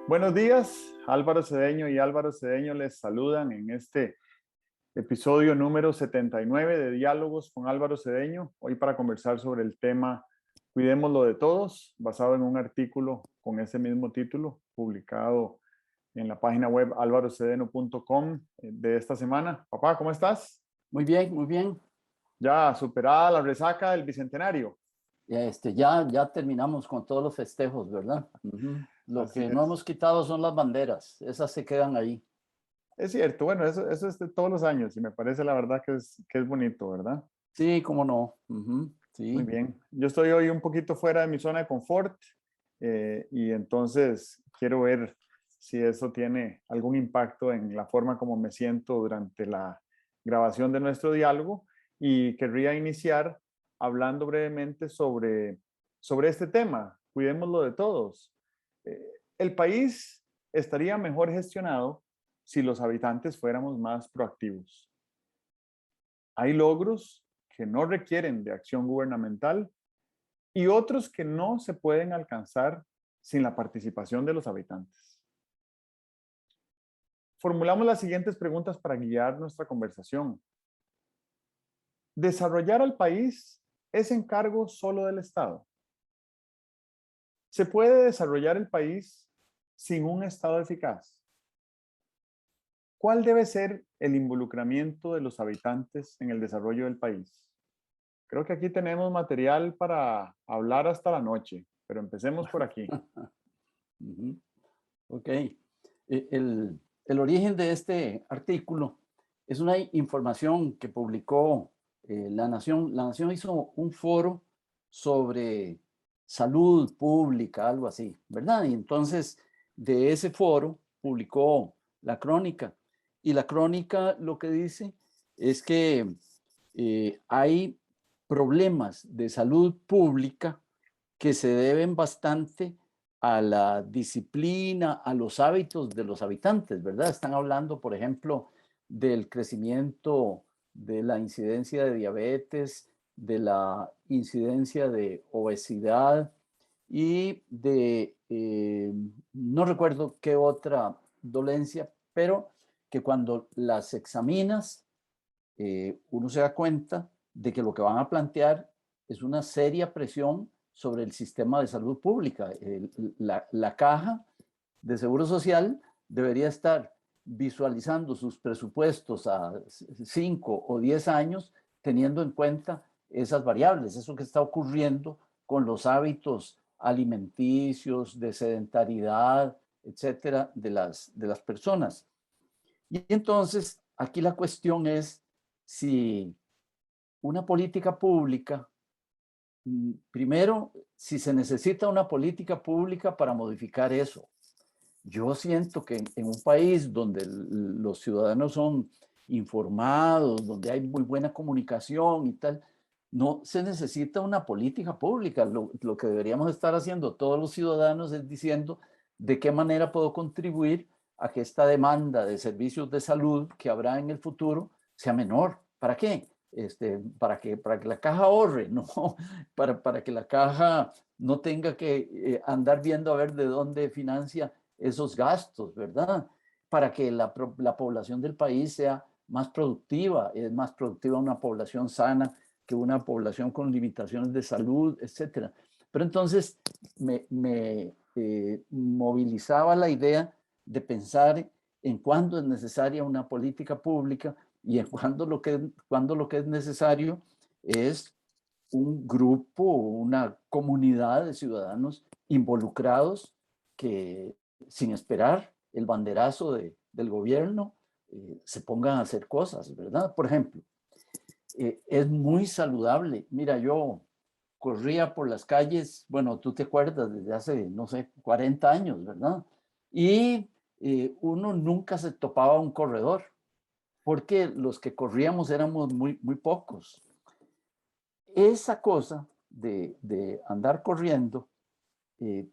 Buenos días, Álvaro Cedeño y Álvaro Cedeño les saludan en este episodio número 79 de Diálogos con Álvaro Cedeño, hoy para conversar sobre el tema Cuidémoslo de Todos, basado en un artículo con ese mismo título, publicado en la página web alvarocedeno.com de esta semana. Papá, ¿cómo estás? Muy bien, muy bien. Ya superada la resaca del Bicentenario. Ya terminamos con todos los festejos, ¿verdad? Lo Así que no es. hemos quitado son las banderas, esas se quedan ahí. Es cierto, bueno, eso es de todos los años y me parece la verdad que es bonito, ¿verdad? Sí, cómo no. Muy Sí. bien. Yo estoy hoy un poquito fuera de mi zona de confort y entonces quiero ver si eso tiene algún impacto en la forma como me siento durante la grabación de nuestro diálogo y querría iniciar hablando brevemente sobre este tema. Cuidémoslo de todos. El país estaría mejor gestionado si los habitantes fuéramos más proactivos. Hay logros que no requieren de acción gubernamental y otros que no se pueden alcanzar sin la participación de los habitantes. Formulamos las siguientes preguntas para guiar nuestra conversación. ¿Desarrollar al país es encargo solo del Estado? ¿Se puede desarrollar el país sin un Estado eficaz? ¿Cuál debe ser el involucramiento de los habitantes en el desarrollo del país? Creo que aquí tenemos material para hablar hasta la noche, pero empecemos por aquí. Ujú. Ok. El origen de este artículo es una información que publicó La Nación. La Nación hizo un foro sobre salud pública, algo así, ¿verdad? Y entonces de ese foro publicó la crónica. Y la crónica lo que dice es que hay problemas de salud pública que se deben bastante a la disciplina, a los hábitos de los habitantes, ¿verdad? Están hablando, por ejemplo, del crecimiento de la incidencia de diabetes, de la incidencia de obesidad y de, no recuerdo qué otra dolencia, pero que cuando las examinas, uno se da cuenta de que lo que van a plantear es una seria presión sobre el sistema de salud pública. La caja de Seguro Social debería estar visualizando sus presupuestos a 5 o 10 años, teniendo en cuenta esas variables, eso que está ocurriendo con los hábitos alimenticios, de sedentariedad, etcétera, de las personas. Y entonces, aquí la cuestión es si una política pública, primero, si se necesita una política pública para modificar eso. Yo siento que en un país donde los ciudadanos son informados, donde hay muy buena comunicación y tal, no se necesita una política pública. Lo que deberíamos estar haciendo todos los ciudadanos es diciendo de qué manera puedo contribuir a que esta demanda de servicios de salud que habrá en el futuro sea menor. ¿Para qué? Para que la caja ahorre, no para que la caja no tenga que andar viendo a ver de dónde financia esos gastos, ¿verdad? Para que la población del país sea más productiva, es más productiva una población sana que una población con limitaciones de salud, etcétera. Pero entonces me movilizaba la idea de pensar en cuándo es necesaria una política pública y en cuándo lo que es necesario es un grupo, una comunidad de ciudadanos involucrados que sin esperar el banderazo del gobierno se pongan a hacer cosas, ¿verdad? Por ejemplo, es muy saludable. Mira, yo corría por las calles, bueno, tú te acuerdas, desde hace, no sé, 40 años, ¿verdad? Y uno nunca se topaba un corredor, porque los que corríamos éramos muy pocos. Esa cosa de andar corriendo,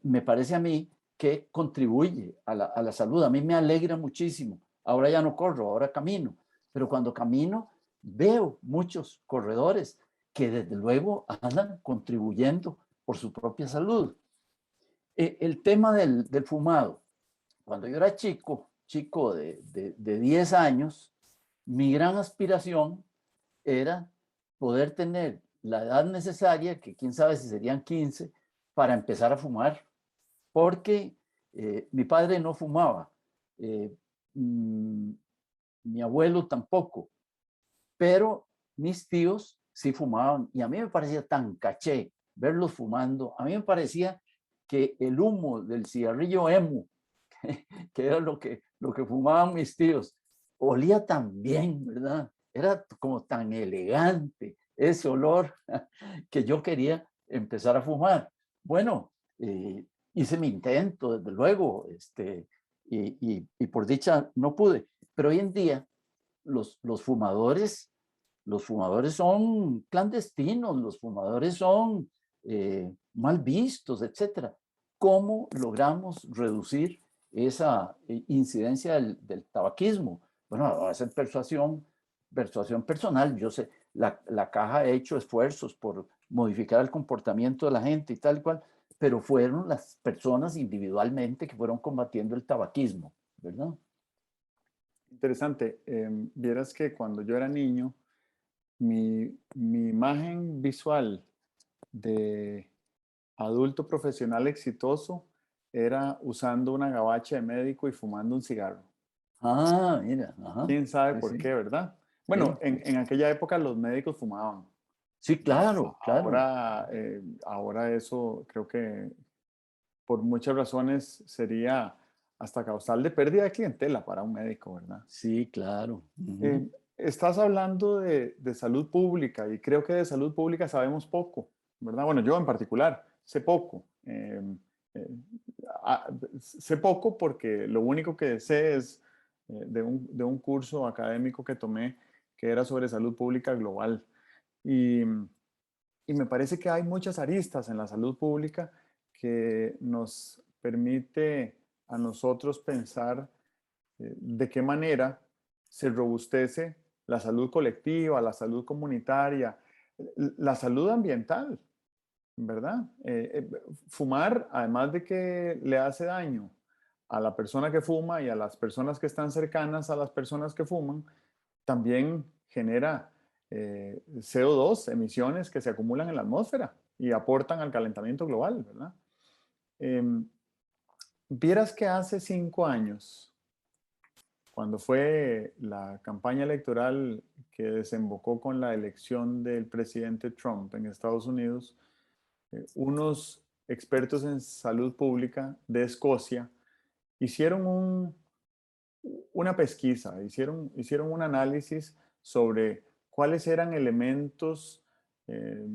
me parece a mí que contribuye a la salud. A mí me alegra muchísimo. Ahora ya no corro, ahora camino. Pero cuando camino, veo muchos corredores que desde luego andan contribuyendo por su propia salud. El tema del fumado. cuando yo era chico de 10 años, mi gran aspiración era poder tener la edad necesaria, que quién sabe si serían 15, para empezar a fumar, porque mi padre no fumaba, eh, mm, mi abuelo tampoco, pero mis tíos sí fumaban y a mí me parecía tan caché verlos fumando. A mí me parecía que el humo del cigarrillo emo, que era lo que fumaban mis tíos, olía tan bien, ¿verdad? Era como tan elegante ese olor que yo quería empezar a fumar. Bueno, hice mi intento, desde luego, y por dicha no pude. Pero hoy en día los fumadores son clandestinos, los fumadores son mal vistos, etcétera. ¿Cómo logramos reducir esa incidencia del tabaquismo? Bueno, va a ser persuasión personal. Yo sé, la caja ha hecho esfuerzos por modificar el comportamiento de la gente y tal y cual, pero fueron las personas individualmente que fueron combatiendo el tabaquismo, ¿verdad? Interesante. Vieras que cuando yo era niño, mi imagen visual de adulto profesional exitoso era usando una gabacha de médico y fumando un cigarro. Ah, mira, ajá. ¿Quién sabe Sí, por sí, qué, verdad? Bueno, sí. en aquella época los médicos fumaban. Sí, claro, claro. Ahora eso creo que por muchas razones sería hasta causal de pérdida de clientela para un médico, ¿verdad? Sí, claro. Ujú. Estás hablando de salud pública y creo que de salud pública sabemos poco, ¿verdad? Bueno, yo en particular sé poco. Eh, Sé poco porque lo único que sé es de un curso académico que tomé que era sobre salud pública global. Y, y me parece que hay muchas aristas en la salud pública que nos permite a nosotros pensar de qué manera se robustece la salud colectiva, la salud comunitaria, la salud ambiental, ¿verdad? Fumar, además de que le hace daño a la persona que fuma y a las personas que están cercanas a las personas que fuman, también genera CO2, emisiones que se acumulan en la atmósfera y aportan al calentamiento global, ¿verdad? Em, Vieras que hace 5 años, cuando fue la campaña electoral que desembocó con la elección del presidente Trump en Estados Unidos, unos expertos en salud pública de Escocia hicieron una pesquisa, hicieron un análisis sobre cuáles eran elementos eh,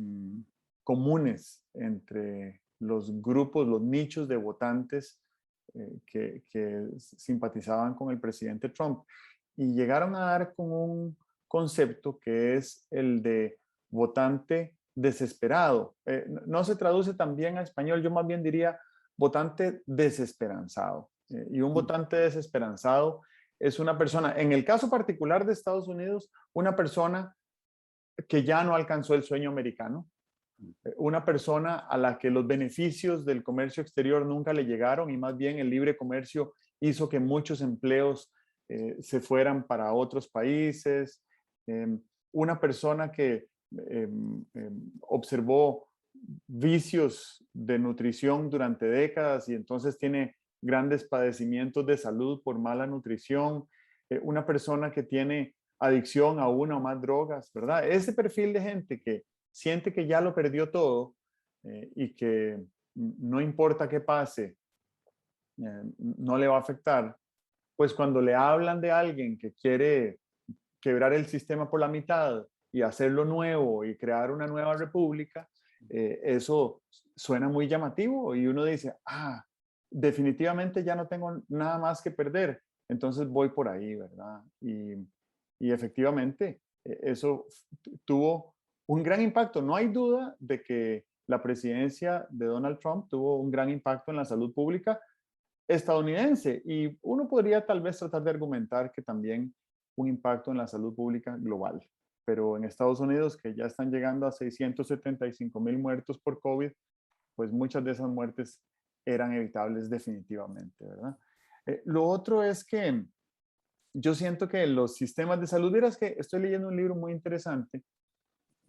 comunes entre los grupos, los nichos de votantes que simpatizaban con el presidente Trump. Y llegaron a dar con un concepto que es el de votante desesperado. No se traduce también a español, yo más bien diría votante desesperanzado. Y un Mm. votante desesperanzado es una persona, en el caso particular de Estados Unidos, una persona que ya no alcanzó el sueño americano, una persona a la que los beneficios del comercio exterior nunca le llegaron y más bien el libre comercio hizo que muchos empleos se fueran para otros países, eh, una persona que observó vicios de nutrición durante décadas y entonces tiene grandes padecimientos de salud por mala nutrición, una persona que tiene adicción a una o más drogas, ¿verdad? Ese perfil de gente que siente que ya lo perdió todo y que no importa qué pase, no le va a afectar, pues cuando le hablan de alguien que quiere quebrar el sistema por la mitad y hacerlo nuevo y crear una nueva república, eso suena muy llamativo y uno dice, ah, definitivamente ya no tengo nada más que perder, entonces voy por ahí, ¿verdad? Y efectivamente, eso tuvo un gran impacto. No hay duda de que la presidencia de Donald Trump tuvo un gran impacto en la salud pública estadounidense y uno podría tal vez tratar de argumentar que también un impacto en la salud pública global. Pero en Estados Unidos, que ya están llegando a 675,000 muertos por COVID, pues muchas de esas muertes eran evitables definitivamente, ¿verdad? Lo otro es que yo siento que los sistemas de salud, verás que estoy leyendo un libro muy interesante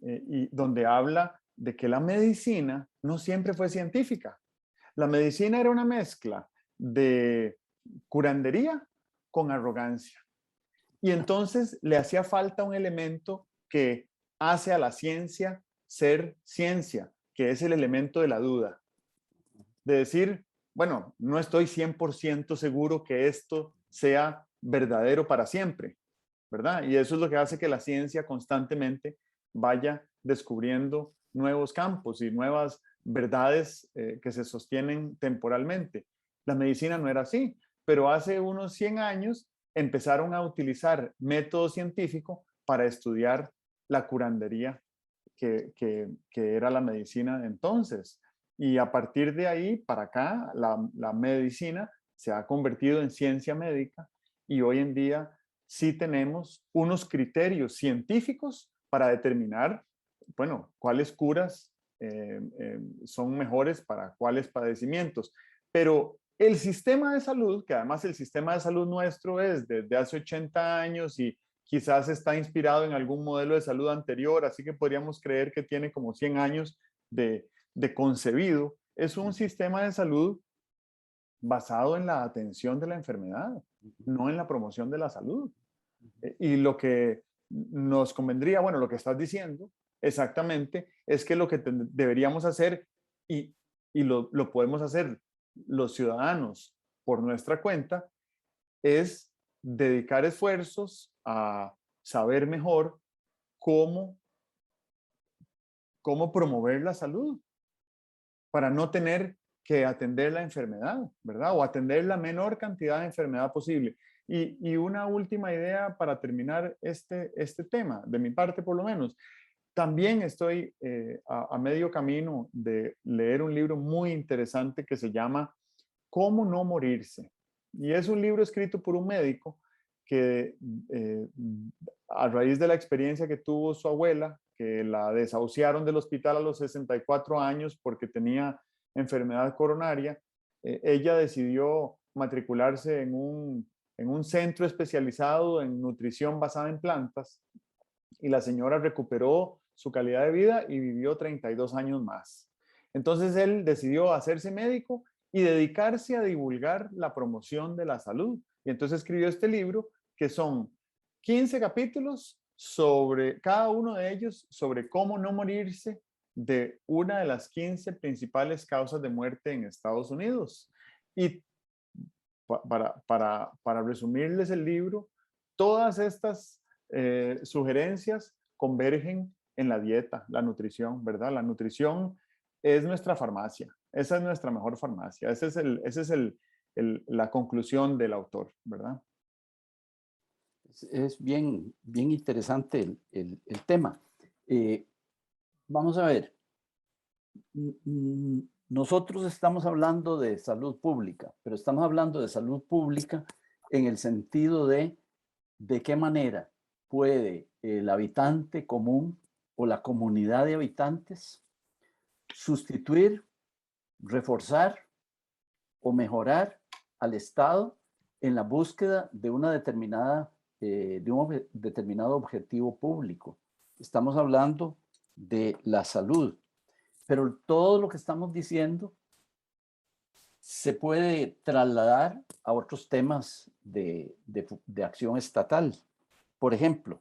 y donde habla de que la medicina no siempre fue científica. La medicina era una mezcla de curandería con arrogancia. Y entonces le hacía falta un elemento que hace a la ciencia ser ciencia, que es el elemento de la duda. De decir, bueno, no estoy 100% seguro que esto sea verdadero para siempre, ¿verdad? Y eso es lo que hace que la ciencia constantemente vaya descubriendo nuevos campos y nuevas verdades que se sostienen temporalmente. La medicina no era así, pero hace unos 100 años empezaron a utilizar método científico para estudiar la curandería que era la medicina de entonces. Y a partir de ahí para acá, la medicina se ha convertido en ciencia médica y hoy en día sí tenemos unos criterios científicos para determinar, bueno, cuáles curas son mejores para cuáles padecimientos. Pero el sistema de salud, que además el sistema de salud nuestro es desde hace 80 años y quizás está inspirado en algún modelo de salud anterior, así que podríamos creer que tiene como 100 años de concebido, es un sistema de salud basado en la atención de la enfermedad, no en la promoción de la salud. Y lo que nos convendría, bueno, lo que estás diciendo exactamente, es que lo que deberíamos hacer y, y lo podemos hacer los ciudadanos por nuestra cuenta, es dedicar esfuerzos a saber mejor cómo, cómo promover la salud para no tener que atender la enfermedad, ¿verdad? O atender la menor cantidad de enfermedad posible. Y una última idea para terminar este tema, de mi parte por lo menos. También estoy a medio camino de leer un libro muy interesante que se llama ¿Cómo no morirse? Y es un libro escrito por un médico que a raíz de la experiencia que tuvo su abuela, que la desahuciaron del hospital a los 64 años porque tenía enfermedad coronaria, ella decidió matricularse en un centro especializado en nutrición basada en plantas y la señora recuperó su calidad de vida y vivió 32 años más. Entonces él decidió hacerse médico y dedicarse a divulgar la promoción de la salud. Y entonces escribió este libro que son 15 capítulos sobre cada uno de ellos, sobre cómo no morirse de una de las 15 principales causas de muerte en Estados Unidos. Y para resumirles el libro, todas estas sugerencias convergen en la dieta, la nutrición, ¿verdad? La nutrición es nuestra farmacia, esa es nuestra mejor farmacia, esa es la conclusión del autor, ¿verdad? Es bien, bien interesante el tema. Vamos a ver, nosotros estamos hablando de salud pública, pero estamos hablando de salud pública en el sentido de qué manera puede el habitante común o la comunidad de habitantes sustituir, reforzar o mejorar al Estado en la búsqueda de una determinada, de un determinado objetivo público. Estamos hablando de la salud, pero todo lo que estamos diciendo se puede trasladar a otros temas de acción estatal. Por ejemplo,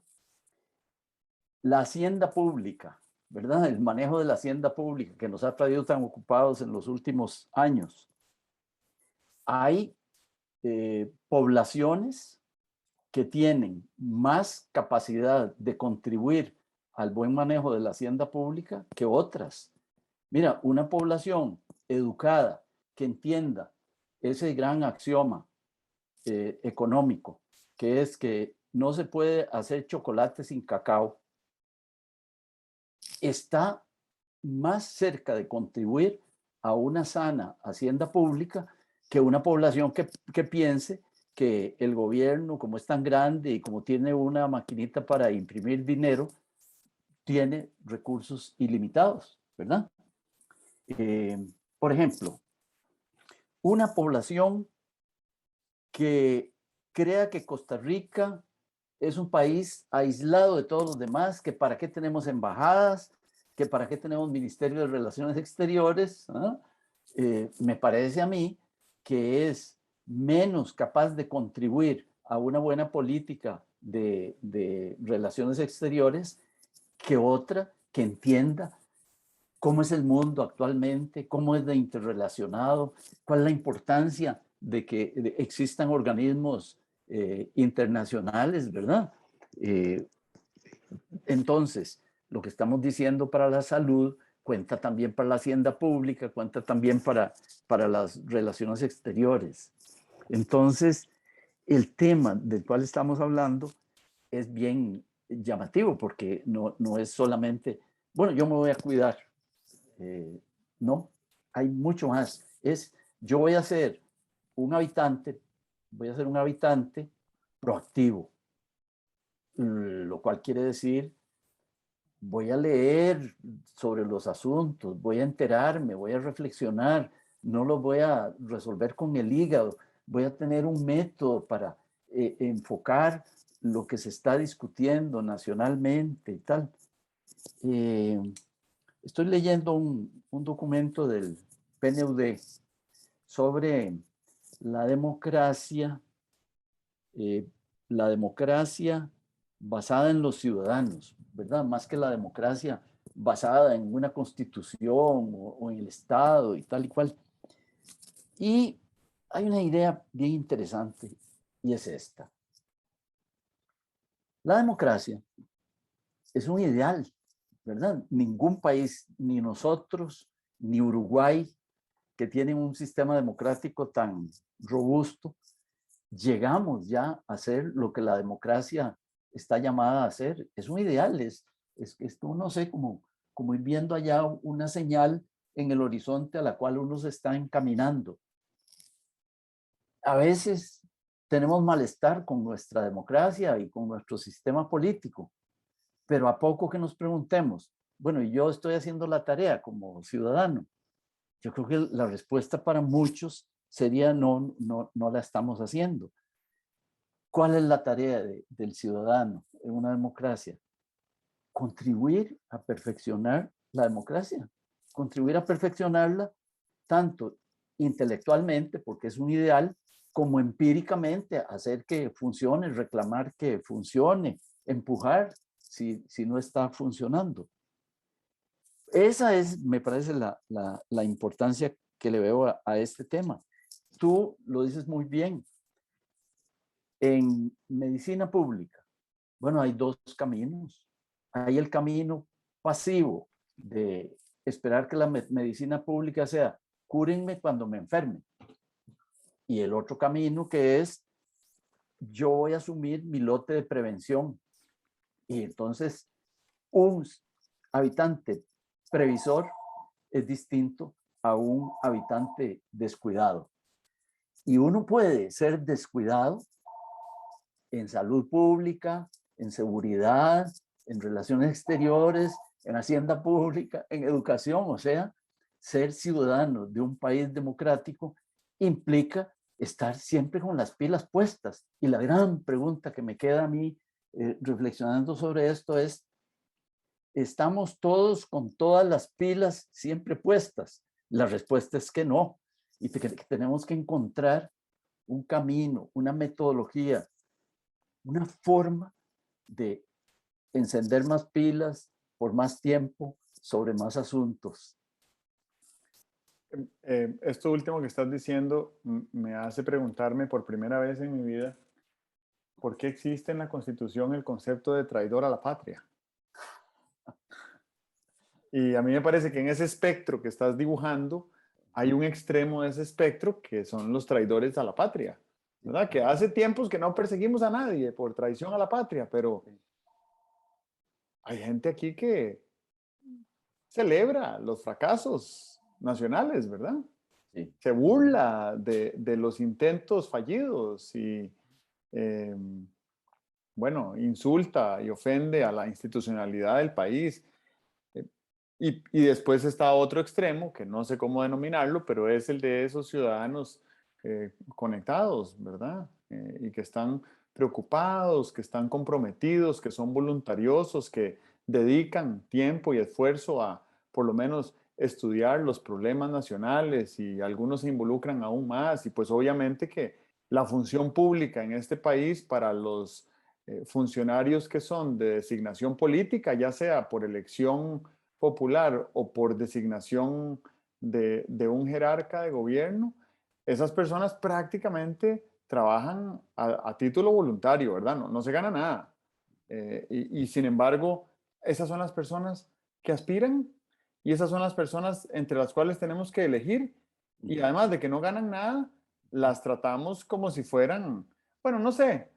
la hacienda pública, ¿verdad? El manejo de la hacienda pública que nos ha traído tan ocupados en los últimos años. Hay poblaciones que tienen más capacidad de contribuir al buen manejo de la hacienda pública que otras. Mira, una población educada que entienda ese gran axioma económico, que es que no se puede hacer chocolate sin cacao, está más cerca de contribuir a una sana hacienda pública que una población que piense que el gobierno, como es tan grande y como tiene una maquinita para imprimir dinero, tiene recursos ilimitados, ¿verdad? Por ejemplo, una población que crea que Costa Rica es un país aislado de todos los demás, que para qué tenemos embajadas, que para qué tenemos Ministerio de Relaciones Exteriores. ¿Ah? Me parece a mí que es menos capaz de contribuir a una buena política de relaciones exteriores que otra que entienda cómo es el mundo actualmente, cómo es de interrelacionado, cuál es la importancia de que existan organismos internacionales, ¿verdad? Eh, entonces, lo que estamos diciendo para la salud cuenta también para la hacienda pública, cuenta también para las relaciones exteriores. Entonces, el tema del cual estamos hablando es bien llamativo porque no es solamente, bueno, yo me voy a cuidar. No, hay mucho más. Yo voy a ser un habitante, voy a ser un habitante proactivo, lo cual quiere decir voy a leer sobre los asuntos, voy a enterarme, voy a reflexionar, no lo voy a resolver con el hígado, voy a tener un método para enfocar lo que se está discutiendo nacionalmente y tal. Estoy leyendo un documento del PNUD sobre la democracia, eh, la democracia basada en los ciudadanos, ¿verdad? Más que la democracia basada en una constitución o en el Estado y tal y cual. Y hay una idea bien interesante y es esta. La democracia es un ideal, ¿verdad? Ningún país, ni nosotros, ni Uruguay, que tienen un sistema democrático tan robusto, llegamos ya a hacer lo que la democracia está llamada a hacer. Es un ideal, no sé, como ir viendo allá una señal en el horizonte a la cual uno se está encaminando. A veces tenemos malestar con nuestra democracia y con nuestro sistema político, pero a poco que nos preguntemos, bueno, yo estoy haciendo la tarea como ciudadano. Yo creo que la respuesta para muchos sería no la estamos haciendo. ¿Cuál es la tarea del ciudadano en una democracia? Contribuir a perfeccionar la democracia, contribuir a perfeccionarla tanto intelectualmente, porque es un ideal, como empíricamente, hacer que funcione, reclamar que funcione, empujar si no está funcionando. Esa es, me parece, la importancia que le veo a este tema. Tú lo dices muy bien. En medicina pública, bueno, hay dos caminos. Hay el camino pasivo de esperar que la medicina pública sea cúrenme cuando me enferme. Y el otro camino que es yo voy a asumir mi lote de prevención. Y entonces un habitante previsor es distinto a un habitante descuidado. Y uno puede ser descuidado en salud pública, en seguridad, en relaciones exteriores, en hacienda pública, en educación. O sea, ser ciudadano de un país democrático implica estar siempre con las pilas puestas. Y la gran pregunta que me queda a mí reflexionando sobre esto es, ¿estamos todos con todas las pilas siempre puestas? La respuesta es que no. Y que tenemos que encontrar un camino, una metodología, una forma de encender más pilas por más tiempo sobre más asuntos. Esto último que estás diciendo me hace preguntarme por primera vez en mi vida, ¿por qué existe en la Constitución el concepto de traidor a la patria? Y a mí me parece que en ese espectro que estás dibujando hay un extremo de ese espectro que son los traidores a la patria, ¿verdad? Que hace tiempos que no perseguimos a nadie por traición a la patria, pero hay gente aquí que celebra los fracasos nacionales, ¿verdad? Sí. Se burla de los intentos fallidos y, eh, bueno, insulta y ofende a la institucionalidad del país. Y después está otro extremo, que no sé cómo denominarlo, pero es el de esos ciudadanos conectados, ¿verdad? Y que están preocupados, que están comprometidos, que son voluntariosos, que dedican tiempo y esfuerzo a por lo menos estudiar los problemas nacionales y algunos se involucran aún más y pues obviamente que la función pública en este país para los funcionarios que son de designación política, ya sea por elección popular o por designación de un jerarca de gobierno, esas personas prácticamente trabajan a título voluntario, ¿verdad? No se gana nada. Y sin embargo, esas son las personas que aspiran y esas son las personas entre las cuales tenemos que elegir. Y además de que no ganan nada, las tratamos como si fueran, bueno, no sé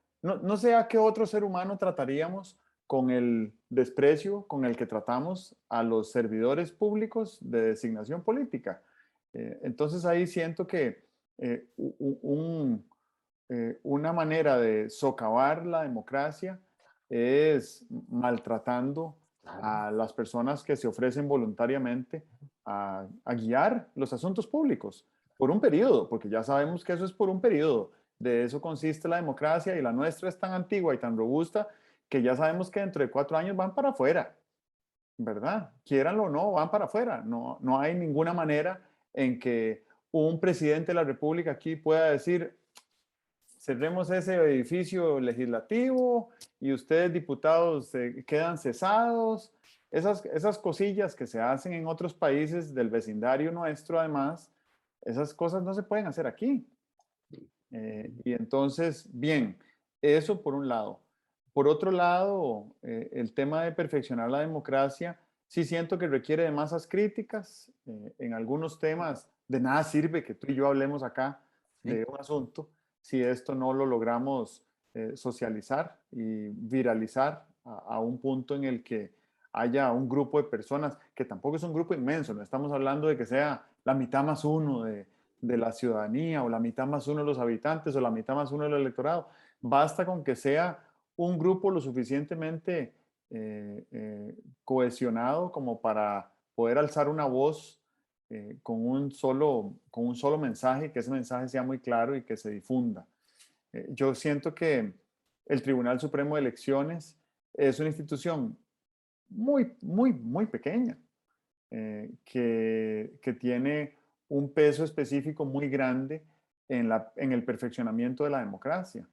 a qué otro ser humano trataríamos con el desprecio con el que tratamos a los servidores públicos de designación política. Entonces ahí siento que una manera de socavar la democracia es maltratando Claro. a las personas que se ofrecen voluntariamente a guiar los asuntos públicos por un periodo, porque ya sabemos que eso es por un periodo. De eso consiste la democracia y la nuestra es tan antigua y tan robusta que ya sabemos que dentro de 4 años van para afuera, ¿verdad? Quieranlo o no, van para afuera. No hay ninguna manera en que un presidente de la República aquí pueda decir, cerremos ese edificio legislativo y ustedes, diputados, se quedan cesados. Esas cosillas que se hacen en otros países del vecindario nuestro, además, esas cosas no se pueden hacer aquí. Y entonces, bien, eso por un lado. Por otro lado, el tema de perfeccionar la democracia, sí siento que requiere de masas críticas. En algunos temas, de nada sirve que tú y yo hablemos acá Sí. de un asunto si esto no lo logramos socializar y viralizar a un punto en el que haya un grupo de personas, que tampoco es un grupo inmenso, no estamos hablando de que sea la mitad más uno de la ciudadanía o la mitad más uno de los habitantes o la mitad más uno del electorado. Basta con que sea un grupo lo suficientemente cohesionado como para poder alzar una voz con un solo mensaje, que ese mensaje sea muy claro y que se difunda. Yo siento que el Tribunal Supremo de Elecciones es una institución muy pequeña, que tiene un peso específico muy grande en el perfeccionamiento de la democracia.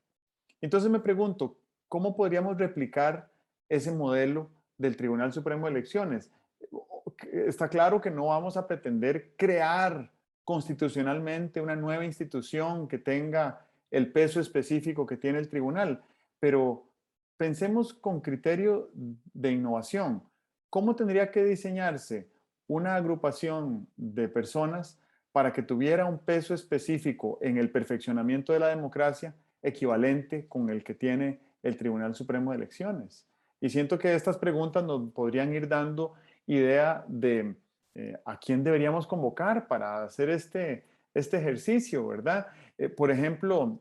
Entonces me pregunto, ¿cómo podríamos replicar ese modelo del Tribunal Supremo de Elecciones? Está claro que no vamos a pretender crear constitucionalmente una nueva institución que tenga el peso específico que tiene el tribunal, pero pensemos con criterio de innovación. ¿Cómo tendría que diseñarse una agrupación de personas para que tuviera un peso específico en el perfeccionamiento de la democracia equivalente con el que tiene el Tribunal Supremo de Elecciones? Y siento que estas preguntas nos podrían ir dando idea de a quién deberíamos convocar para hacer este ejercicio, ¿verdad? Por ejemplo,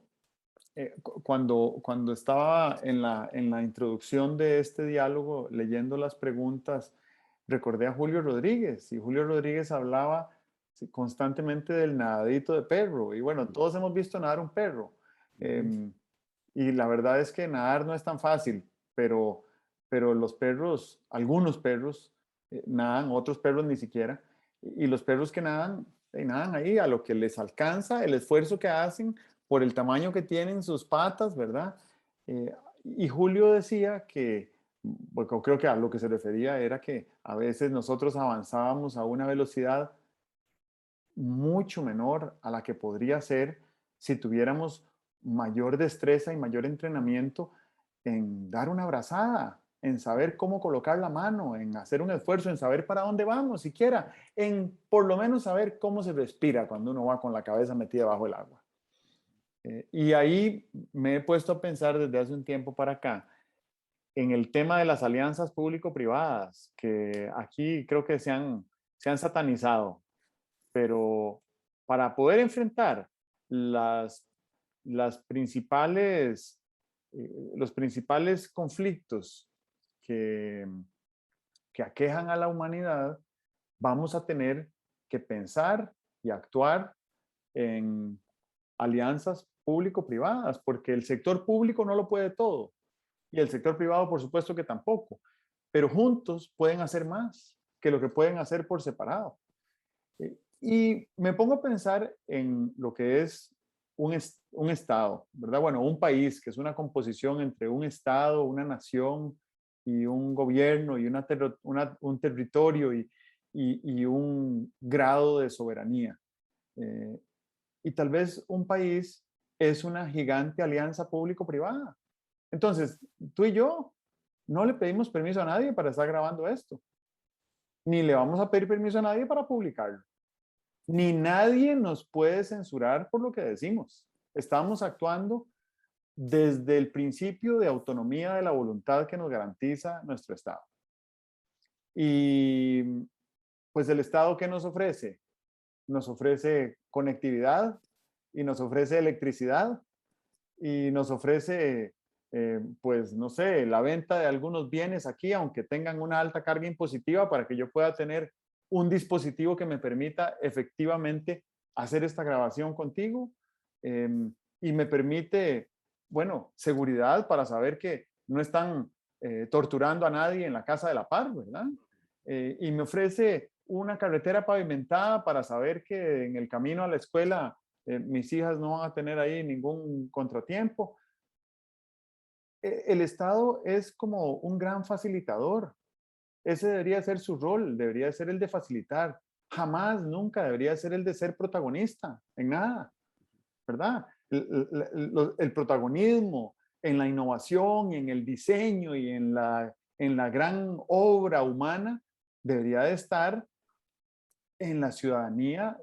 cuando estaba en la introducción de este diálogo, leyendo las preguntas, recordé a Julio Rodríguez y Julio Rodríguez hablaba constantemente del nadadito de perro. Y bueno, todos hemos visto nadar un perro. Em, y la verdad es que nadar no es tan fácil, pero, pero los perros, algunos perros nadan, otros perros ni siquiera. Y los perros que nadan, nadan ahí a lo que les alcanza, el esfuerzo que hacen por el tamaño que tienen sus patas, ¿verdad? Eh, y Julio decía que, bueno, creo que a lo que se refería era que a veces nosotros avanzábamos a una velocidad mucho menor a la que podría ser si tuviéramos mayor destreza y mayor entrenamiento en dar una abrazada, en saber cómo colocar la mano, en hacer un esfuerzo, en saber para dónde vamos, siquiera, en por lo menos saber cómo se respira cuando uno va con la cabeza metida bajo el agua. Y ahí me he puesto a pensar desde hace un tiempo para acá en el tema de las alianzas público-privadas, que aquí creo que se han satanizado, pero para poder enfrentar las, las principales, los principales conflictos que, que aquejan a la humanidad, vamos a tener que pensar y actuar en alianzas público-privadas, porque el sector público no lo puede todo y el sector privado, por supuesto que tampoco, pero juntos pueden hacer más que lo que pueden hacer por separado. Y me pongo a pensar en lo que es un Estado, ¿verdad? Bueno, un país, que es una composición entre un Estado, una nación y un gobierno y un territorio y un grado de soberanía. Eh, y tal vez un país es una gigante alianza público-privada. Entonces, tú y yo no le pedimos permiso a nadie para estar grabando esto, ni le vamos a pedir permiso a nadie para publicarlo, ni nadie nos puede censurar por lo que decimos. Estamos actuando desde el principio de autonomía de la voluntad que nos garantiza nuestro Estado. Y pues el Estado, ¿qué nos ofrece? Nos ofrece conectividad y nos ofrece electricidad y nos ofrece, pues no sé, la venta de algunos bienes aquí, aunque tengan una alta carga impositiva, para que yo pueda tener un dispositivo que me permita efectivamente hacer esta grabación contigo, y me permite, bueno, seguridad para saber que no están torturando a nadie en la casa de la par, ¿verdad? Y me ofrece una carretera pavimentada para saber que en el camino a la escuela mis hijas no van a tener ahí ningún contratiempo. El Estado es como un gran facilitador. Ese debería ser su rol, debería ser el de facilitar. Jamás, nunca debería ser el de ser protagonista en nada, ¿verdad? El protagonismo en la innovación, en el diseño y en la gran obra humana debería de estar en la ciudadanía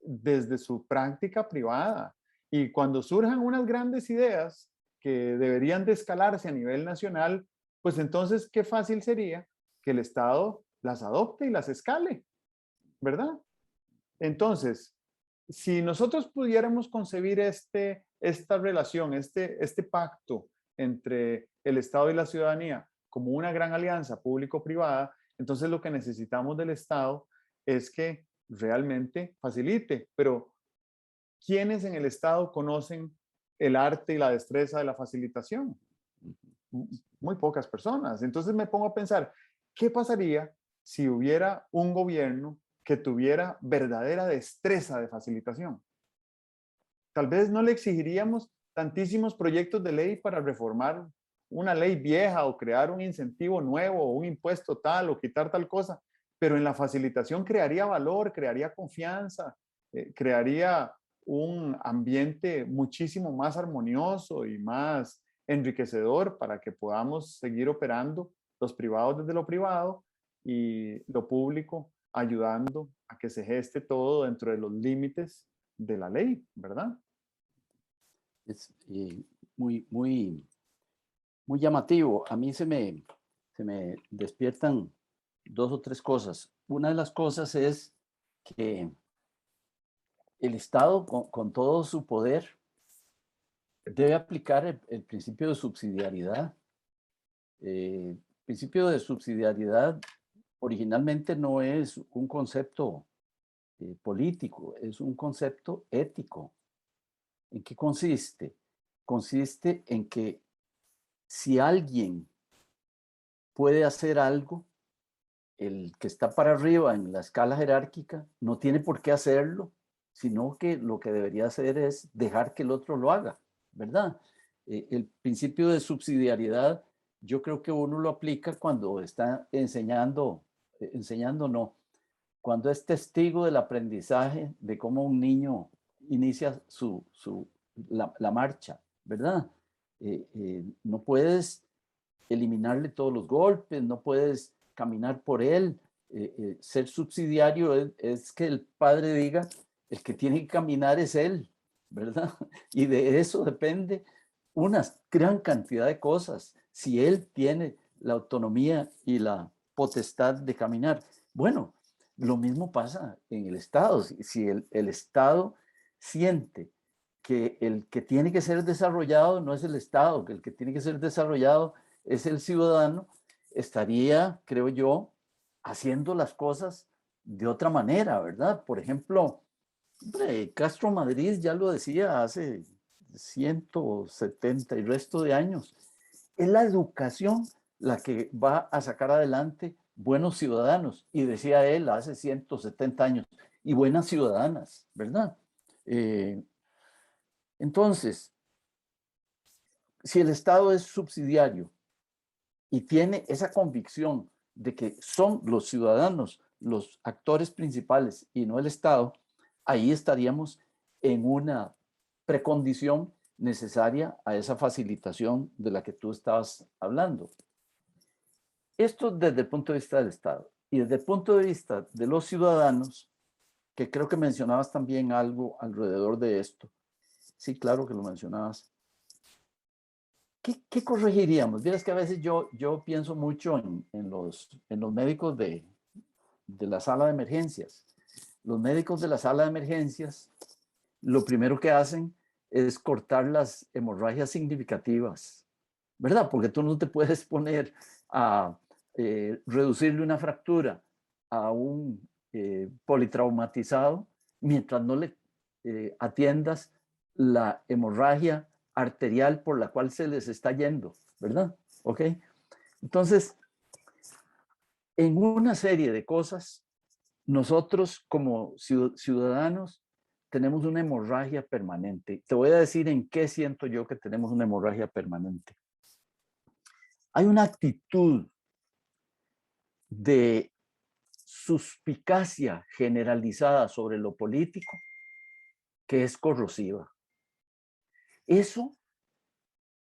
desde su práctica privada. Y cuando surjan unas grandes ideas que deberían de escalarse a nivel nacional, pues entonces qué fácil sería que el Estado las adopte y las escale, ¿verdad? Entonces, si nosotros pudiéramos concebir esta relación, este pacto entre el Estado y la ciudadanía como una gran alianza público-privada, entonces lo que necesitamos del Estado es que realmente facilite. Pero, ¿quiénes en el Estado conocen el arte y la destreza de la facilitación? Muy pocas personas. Entonces me pongo a pensar, ¿qué pasaría si hubiera un gobierno que tuviera verdadera destreza de facilitación? Tal vez no le exigiríamos tantísimos proyectos de ley para reformar una ley vieja o crear un incentivo nuevo o un impuesto tal o quitar tal cosa, pero en la facilitación crearía valor, crearía confianza, crearía un ambiente muchísimo más armonioso y más enriquecedor para que podamos seguir operando los privados desde lo privado y lo público ayudando a que se geste todo dentro de los límites de la ley, ¿verdad? Es muy, muy, muy llamativo. A mí se me despiertan dos o tres cosas. Una de las cosas es que el Estado, con todo su poder, debe aplicar el principio de subsidiariedad. El principio de subsidiariedad originalmente no es un concepto político, es un concepto ético. ¿En qué consiste? Consiste en que si alguien puede hacer algo, el que está para arriba en la escala jerárquica no tiene por qué hacerlo, sino que lo que debería hacer es dejar que el otro lo haga, ¿verdad? El principio de subsidiariedad, yo creo que uno lo aplica cuando está enseñando, enseñando no, cuando es testigo del aprendizaje de cómo un niño inicia la marcha, ¿verdad? No puedes eliminarle todos los golpes, no puedes caminar por él. Ser subsidiario es que el padre diga, el que tiene que caminar es él, ¿verdad? Y de eso depende una gran cantidad de cosas. Si él tiene la autonomía y la potestad de caminar. Bueno, lo mismo pasa en el Estado. Si el Estado siente que el que tiene que ser desarrollado no es el Estado, que el que tiene que ser desarrollado es el ciudadano, estaría, creo yo, haciendo las cosas de otra manera, ¿verdad? Por ejemplo, Hombre, Castro Madrid ya lo decía hace 170 y resto de años. Es la educación la que va a sacar adelante buenos ciudadanos. Y decía él hace 170 años, y buenas ciudadanas, ¿verdad? Eh, entonces, si el Estado es subsidiario y tiene esa convicción de que son los ciudadanos los actores principales y no el Estado, ahí estaríamos en una precondición necesaria a esa facilitación de la que tú estabas hablando. Esto desde el punto de vista del Estado. Y desde el punto de vista de los ciudadanos, que creo que mencionabas también algo alrededor de esto. Sí, claro que lo mencionabas. ¿Qué corregiríamos? Vieras que a veces yo pienso mucho en los médicos de la sala de emergencias. Los médicos de la sala de emergencias, lo primero que hacen es cortar las hemorragias significativas, ¿verdad? Porque tú no te puedes poner a reducirle una fractura a un politraumatizado mientras no le atiendas la hemorragia arterial por la cual se les está yendo, ¿verdad? ¿Ok? Entonces, en una serie de cosas, nosotros como ciudadanos tenemos una hemorragia permanente. Te voy a decir en qué siento yo que tenemos una hemorragia permanente. Hay una actitud de suspicacia generalizada sobre lo político que es corrosiva. Eso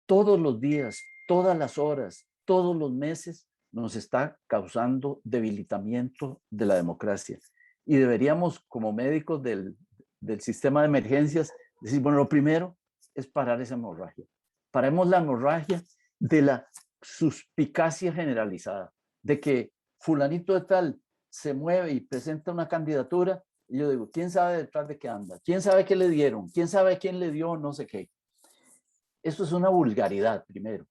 todos los días, todas las horas, todos los meses nos está causando debilitamiento de la democracia. Y deberíamos, como médicos del sistema de emergencias, decir, bueno, lo primero es parar esa hemorragia. Paremos la hemorragia de la suspicacia generalizada, de que fulanito de tal se mueve y presenta una candidatura, y yo digo, ¿quién sabe detrás de qué anda? ¿Quién sabe qué le dieron? ¿Quién sabe quién le dio no sé qué? Esto es una vulgaridad, primero.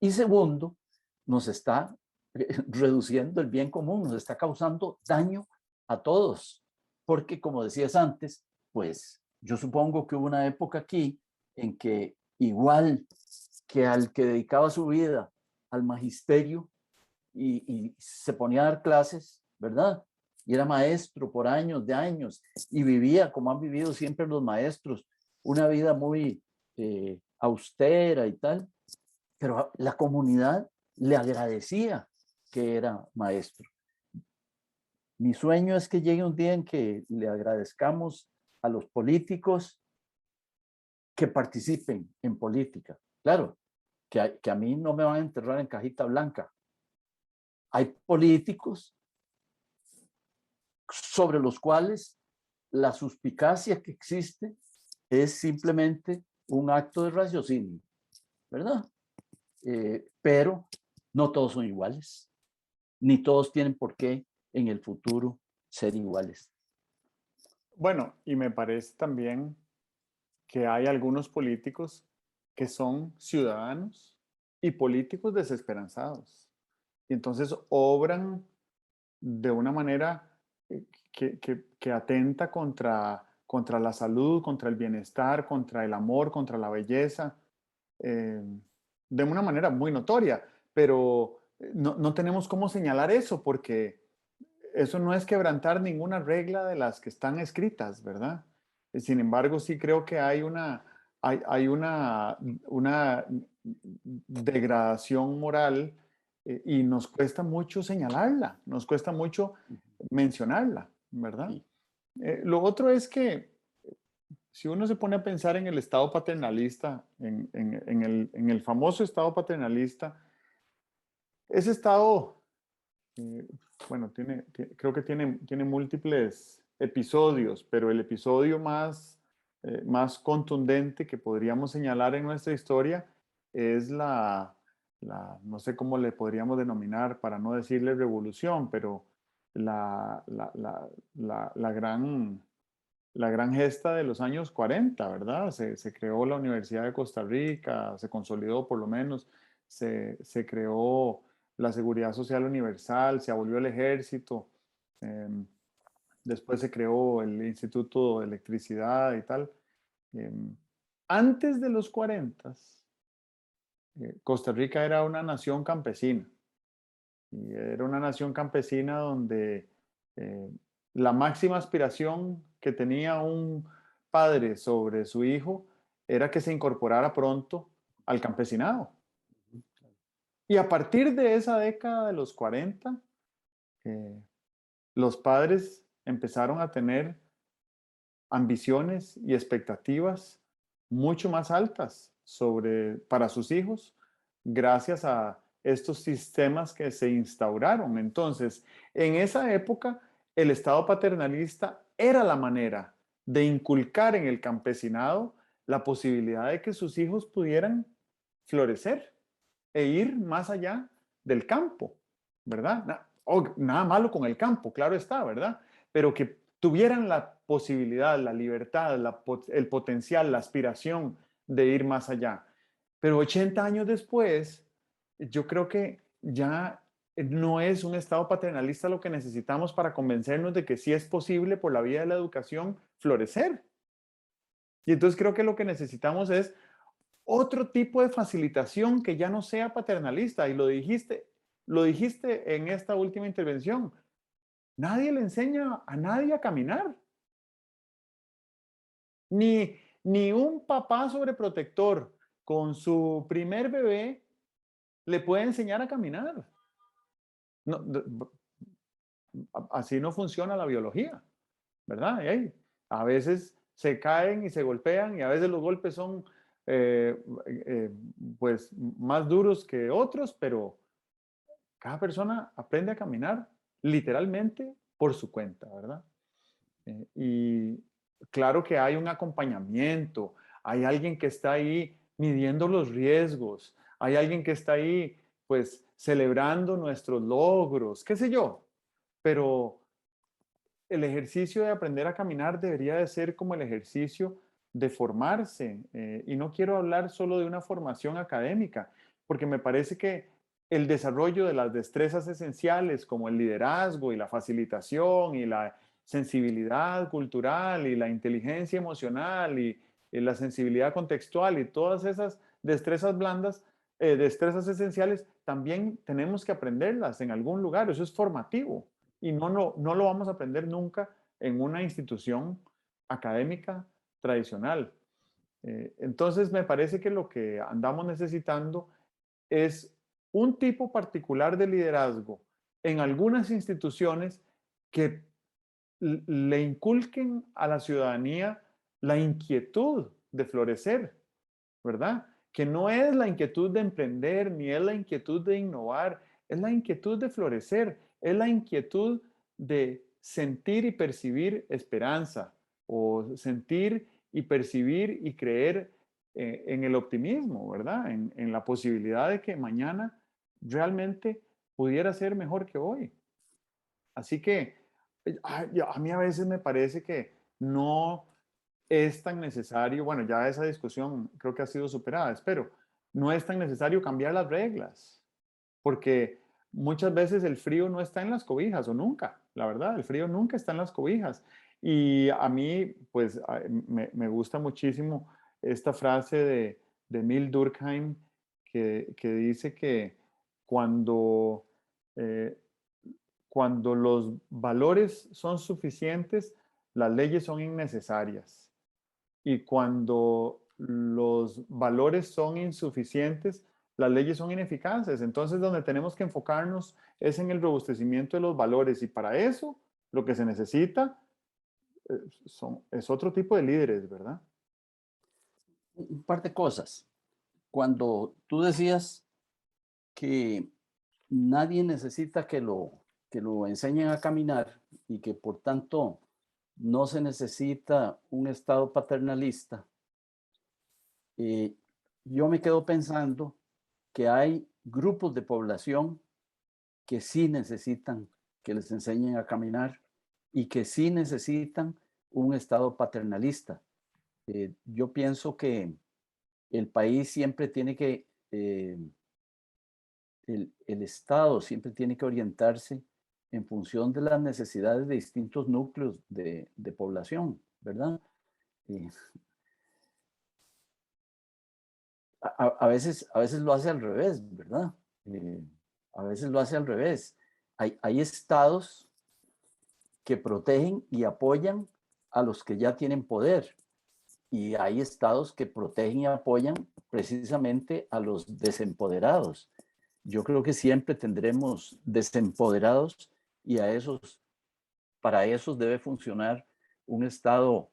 Y segundo, nos está reduciendo el bien común, nos está causando daño a todos. Porque, como decías antes, pues yo supongo que hubo una época aquí en que igual que al que dedicaba su vida al magisterio y se ponía a dar clases, ¿verdad? Y era maestro por años de años y vivía como han vivido siempre los maestros, una vida muy austera y tal, pero la comunidad le agradecía que era maestro. Mi sueño es que llegue un día en que le agradezcamos a los políticos que participen en política. Claro, que a mí no me van a enterrar en cajita blanca. Hay políticos sobre los cuales la suspicacia que existe es simplemente un acto de raciocinio, ¿verdad? Pero no todos son iguales, ni todos tienen por qué en el futuro ser iguales. Bueno, y me parece también que hay algunos políticos que son ciudadanos y políticos desesperanzados. Y entonces obran de una manera que atenta contra la salud, contra el bienestar, contra el amor, contra la belleza, eh, de una manera muy notoria, pero no tenemos cómo señalar eso porque eso no es quebrantar ninguna regla de las que están escritas, ¿verdad? Sin embargo, sí creo que hay una degradación moral y nos cuesta mucho señalarla, nos cuesta mucho mencionarla, ¿verdad? Sí. Lo otro es que si uno se pone a pensar en el Estado paternalista, en el famoso Estado paternalista, ese Estado eh, bueno, creo que tiene múltiples episodios, pero el episodio más contundente que podríamos señalar en nuestra historia es no sé cómo le podríamos denominar para no decirle revolución, pero la, la, la, la, la gran, la gran gesta de los años 40, ¿verdad? Se creó la Universidad de Costa Rica, se consolidó por lo menos, se creó la seguridad social universal, se abolió el ejército. después se creó el Instituto de Electricidad y tal. Antes de los 40, Costa Rica era una nación campesina. Y era una nación campesina donde eh, la máxima aspiración que tenía un padre sobre su hijo era que se incorporara pronto al campesinado. Y a partir de esa década de los 40, eh, los padres empezaron a tener ambiciones y expectativas mucho más altas para sus hijos gracias a estos sistemas que se instauraron. Entonces, en esa época, el Estado paternalista era la manera de inculcar en el campesinado la posibilidad de que sus hijos pudieran florecer e ir más allá del campo, ¿verdad? Nada malo con el campo, claro está, ¿verdad? Pero que tuvieran la posibilidad, la libertad, el potencial, la aspiración de ir más allá. Pero 80 años después, yo creo que ya no es un Estado paternalista lo que necesitamos para convencernos de que sí es posible por la vía de la educación florecer. Y entonces creo que lo que necesitamos es otro tipo de facilitación que ya no sea paternalista. Y lo dijiste en esta última intervención. Nadie le enseña a nadie a caminar. Ni un papá sobreprotector con su primer bebé le puede enseñar a caminar. No, así no funciona la biología, ¿verdad? A veces se caen y se golpean y a veces los golpes son pues más duros que otros, pero cada persona aprende a caminar literalmente por su cuenta, ¿verdad? Y claro que hay un acompañamiento, hay alguien que está ahí midiendo los riesgos, hay alguien que está ahí pues celebrando nuestros logros, qué sé yo, pero el ejercicio de aprender a caminar debería de ser como el ejercicio de formarse. Y no quiero hablar solo de una formación académica, porque me parece que el desarrollo de las destrezas esenciales como el liderazgo y la facilitación y la sensibilidad cultural y la inteligencia emocional y la sensibilidad contextual y todas esas destrezas blandas, destrezas esenciales, también tenemos que aprenderlas en algún lugar. Eso es formativo y no lo vamos a aprender nunca en una institución académica tradicional. Entonces, me parece que lo que andamos necesitando es un tipo particular de liderazgo en algunas instituciones que le inculquen a la ciudadanía la inquietud de florecer, ¿verdad? Que no es la inquietud de emprender, ni es la inquietud de innovar, es la inquietud de florecer, es la inquietud de sentir y percibir esperanza, o sentir y percibir y creer en el optimismo, ¿verdad? En la posibilidad de que mañana realmente pudiera ser mejor que hoy. Así que a mí a veces me parece que no es tan necesario, bueno, ya esa discusión creo que ha sido superada, espero, no es tan necesario cambiar las reglas, porque muchas veces el frío no está en las cobijas, o nunca, la verdad, el frío nunca está en las cobijas. Y a mí, pues, me gusta muchísimo esta frase de Emil Durkheim que dice que cuando, eh, cuando los valores son suficientes, las leyes son innecesarias. Y cuando los valores son insuficientes, las leyes son ineficaces. Entonces, donde tenemos que enfocarnos es en el robustecimiento de los valores. Y para eso, lo que se necesita es otro tipo de líderes, ¿verdad? Un par de cosas. Cuando tú decías que nadie necesita que lo enseñen a caminar y que por tanto no se necesita un estado paternalista, eh, yo me quedo pensando que hay grupos de población que sí necesitan que les enseñen a caminar y que sí necesitan un estado paternalista. Yo pienso que el país siempre tiene que, el Estado siempre tiene que orientarse en función de las necesidades de distintos núcleos de población, ¿verdad? Y a veces lo hace al revés, ¿verdad? A veces lo hace al revés. Hay estados que protegen y apoyan a los que ya tienen poder. Y hay estados que protegen y apoyan precisamente a los desempoderados. Yo creo que siempre tendremos desempoderados y para esos debe funcionar un estado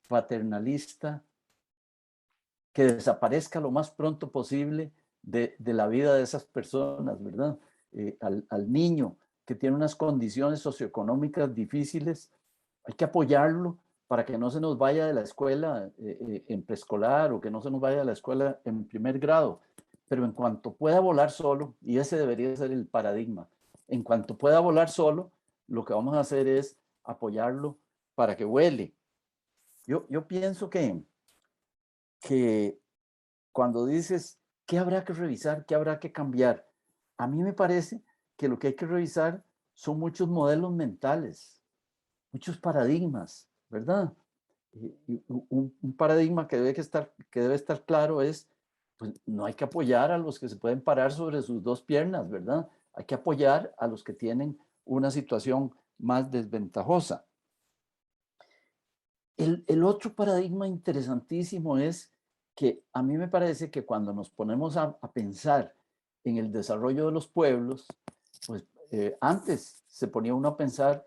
paternalista que desaparezca lo más pronto posible de la vida de esas personas, ¿verdad? Al niño que tiene unas condiciones socioeconómicas difíciles, hay que apoyarlo para que no se nos vaya de la escuela en preescolar o que no se nos vaya de la escuela en primer grado. Pero en cuanto pueda volar solo, y ese debería ser el paradigma, en cuanto pueda volar solo, lo que vamos a hacer es apoyarlo para que vuele. Yo pienso que cuando dices, ¿qué habrá que revisar? ¿Qué habrá que cambiar? A mí me parece que lo que hay que revisar son muchos modelos mentales, muchos paradigmas, ¿verdad? Un paradigma que debe estar claro es, pues no hay que apoyar a los que se pueden parar sobre sus dos piernas, ¿verdad? Hay que apoyar a los que tienen una situación más desventajosa. El otro paradigma interesantísimo es que a mí me parece que cuando nos ponemos a pensar en el desarrollo de los pueblos, pues antes se ponía uno a pensar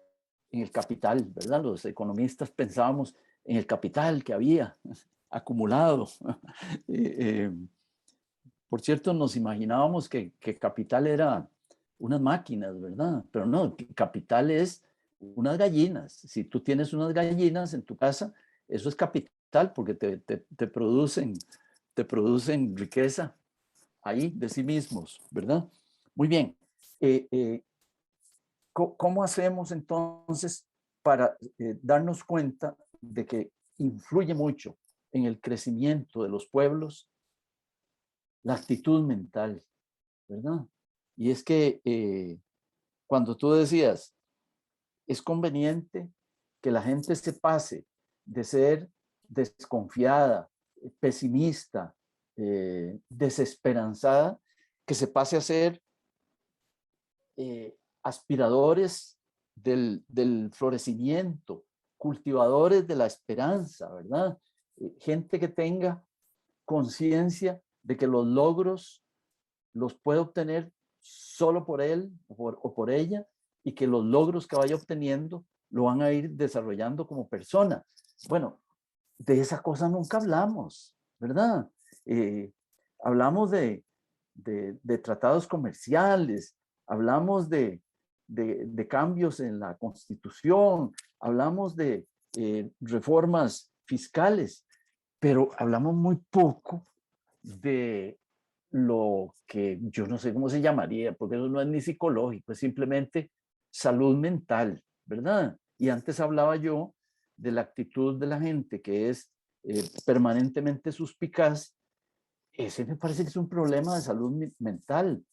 en el capital, ¿verdad? Los economistas pensábamos en el capital que había acumulado. Eh, eh, por cierto, nos imaginábamos que capital era unas máquinas, ¿verdad? Pero no, capital es unas gallinas. Si tú tienes unas gallinas en tu casa, eso es capital porque te producen riqueza ahí de sí mismos, ¿verdad? Muy bien. ¿Cómo hacemos entonces para darnos cuenta de que influye mucho en el crecimiento de los pueblos la actitud mental, ¿verdad? Y es que cuando tú decías, es conveniente que la gente se pase de ser desconfiada, pesimista, desesperanzada, que se pase a ser aspiradores del florecimiento, cultivadores de la esperanza, ¿verdad? Gente que tenga conciencia de que los logros los puede obtener solo por él o por ella y que los logros que vaya obteniendo lo van a ir desarrollando como persona. Bueno, de esa cosa nunca hablamos, ¿verdad? Hablamos de tratados comerciales, hablamos de cambios en la Constitución, hablamos de reformas fiscales, pero hablamos muy poco de lo que yo no sé cómo se llamaría, porque eso no es ni psicológico, es simplemente salud mental, ¿verdad? Y antes hablaba yo de la actitud de la gente que es permanentemente suspicaz. Ese me parece que es un problema de salud mental,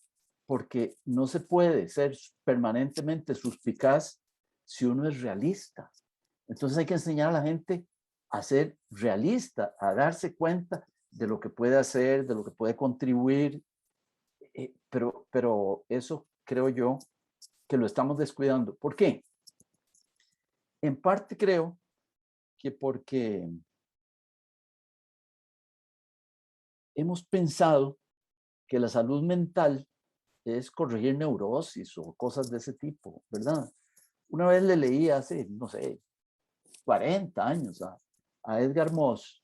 porque no se puede ser permanentemente suspicaz si uno es realista. Entonces hay que enseñar a la gente a ser realista, a darse cuenta de lo que puede hacer, de lo que puede contribuir, pero eso creo yo que lo estamos descuidando. ¿Por qué? En parte creo que porque hemos pensado que la salud mental es corregir neurosis o cosas de ese tipo, ¿verdad? Una vez le leí hace, no sé, 40 años a Edgar Moss,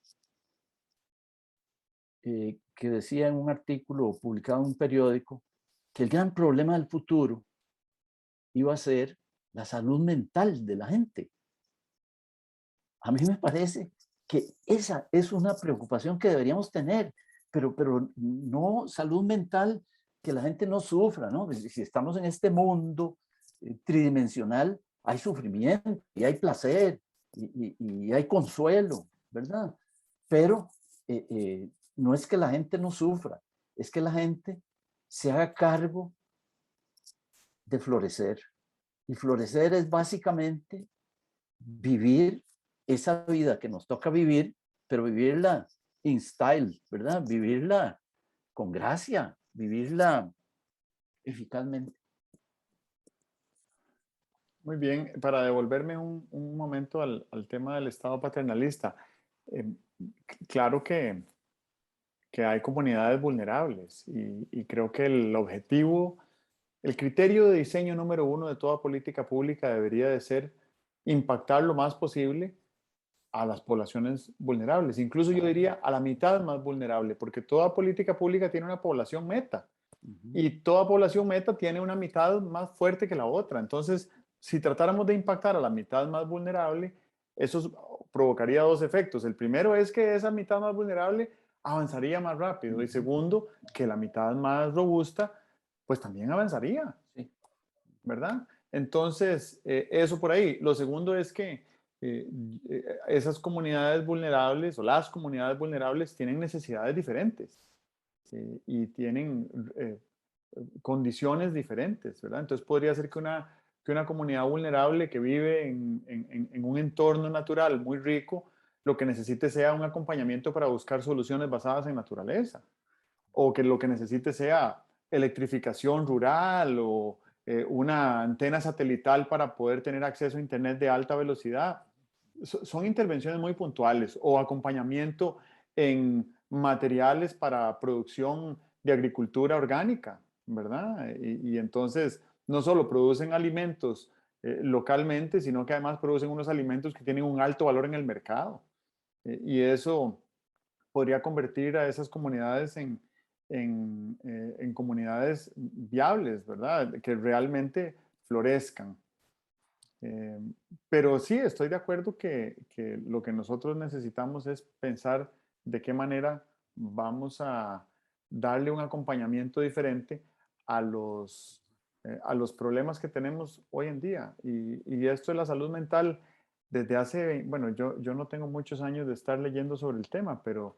que decía en un artículo publicado en un periódico que el gran problema del futuro iba a ser la salud mental de la gente. A mí me parece que esa es una preocupación que deberíamos tener, pero no salud mental que la gente no sufra, ¿no? Si estamos en este mundo tridimensional, hay sufrimiento y hay placer y hay consuelo, ¿verdad? Pero no es que la gente no sufra, es que la gente se haga cargo de florecer. Y florecer es básicamente vivir esa vida que nos toca vivir, pero vivirla in style, ¿verdad? Vivirla con gracia, vivirla eficazmente. Muy bien, para devolverme un momento al tema del Estado paternalista, eh, claro que hay comunidades vulnerables y creo que el objetivo, el criterio de diseño número uno de toda política pública debería de ser impactar lo más posible a las poblaciones vulnerables, incluso yo diría a la mitad más vulnerable, porque toda política pública tiene una población meta y toda población meta tiene una mitad más fuerte que la otra. Entonces, si tratáramos de impactar a la mitad más vulnerable, eso provocaría dos efectos. El primero es que esa mitad más vulnerable avanzaría más rápido y segundo, que la mitad más robusta, pues también avanzaría, Sí. ¿verdad? Entonces, eso por ahí. Lo segundo es que eh, esas comunidades vulnerables o las comunidades vulnerables tienen necesidades diferentes y tienen condiciones diferentes, ¿verdad? Entonces podría ser que una comunidad vulnerable que vive en un entorno natural muy rico, lo que necesite sea un acompañamiento para buscar soluciones basadas en naturaleza, o que lo que necesite sea electrificación rural o una antena satelital para poder tener acceso a Internet de alta velocidad. Son intervenciones muy puntuales o acompañamiento en materiales para producción de agricultura orgánica, ¿verdad? Y entonces no solo producen alimentos localmente, sino que además producen unos alimentos que tienen un alto valor en el mercado. Y eso podría convertir a esas comunidades en comunidades viables, ¿verdad? Que realmente florezcan. Eh, pero sí, estoy de acuerdo que lo que nosotros necesitamos es pensar de qué manera vamos a darle un acompañamiento diferente a los problemas que tenemos hoy en día. Y esto de la salud mental, desde hace, bueno, yo no tengo muchos años de estar leyendo sobre el tema, pero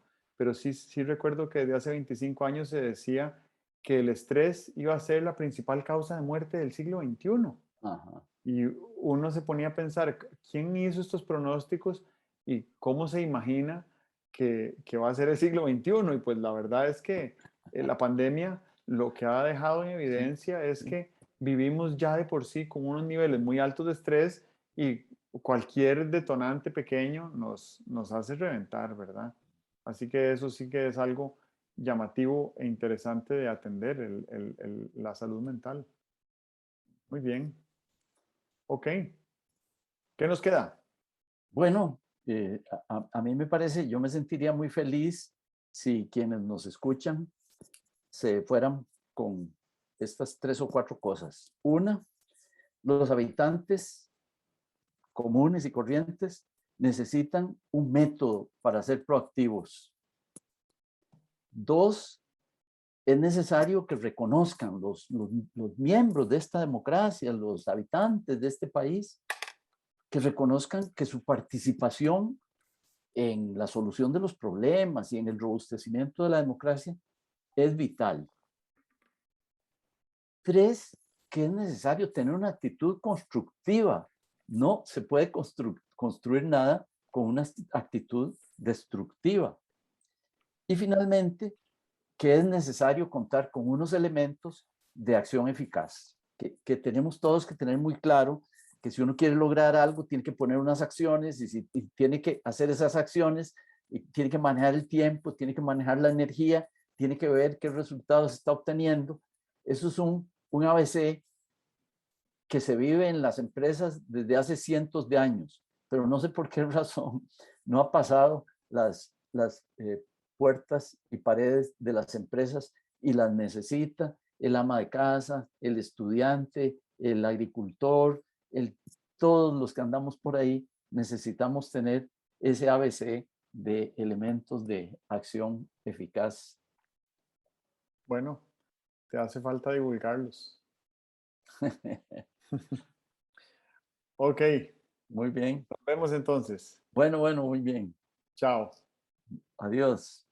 sí recuerdo que desde hace 25 años se decía que el estrés iba a ser la principal causa de muerte del siglo XXI. Ajá. Y uno se ponía a pensar, ¿quién hizo estos pronósticos y cómo se imagina que va a ser el siglo XXI? Y pues la verdad es que la pandemia lo que ha dejado en Sí, evidencia es sí. que vivimos ya de por sí con unos niveles muy altos de estrés y cualquier detonante pequeño nos hace reventar, ¿verdad? Así que eso sí que es algo llamativo e interesante de atender, la salud mental. Muy bien. Ok. ¿Qué nos queda? Bueno, a mí me parece, yo me sentiría muy feliz si quienes nos escuchan se fueran con estas 3 o 4 cosas. Una, los habitantes comunes y corrientes necesitan un método para ser proactivos. 2, es necesario que reconozcan los miembros de esta democracia, los habitantes de este país, que reconozcan que su participación en la solución de los problemas y en el robustecimiento de la democracia es vital. 3, que es necesario tener una actitud constructiva. No se puede construir nada con una actitud destructiva. Y finalmente, que es necesario contar con unos elementos de acción eficaz, que tenemos todos que tener muy claro que si uno quiere lograr algo, tiene que poner unas acciones y tiene que hacer esas acciones, y tiene que manejar el tiempo, tiene que manejar la energía, tiene que ver qué resultados está obteniendo. Eso es un ABC que se vive en las empresas desde hace cientos de años, pero no sé por qué razón no ha pasado las puertas y paredes de las empresas y las necesita el ama de casa, el estudiante, el agricultor, todos los que andamos por ahí necesitamos tener ese ABC de elementos de acción eficaz. Bueno, te hace falta divulgarlos. Ok, Muy bien. nos vemos entonces. Bueno, muy bien. Chao. Adiós.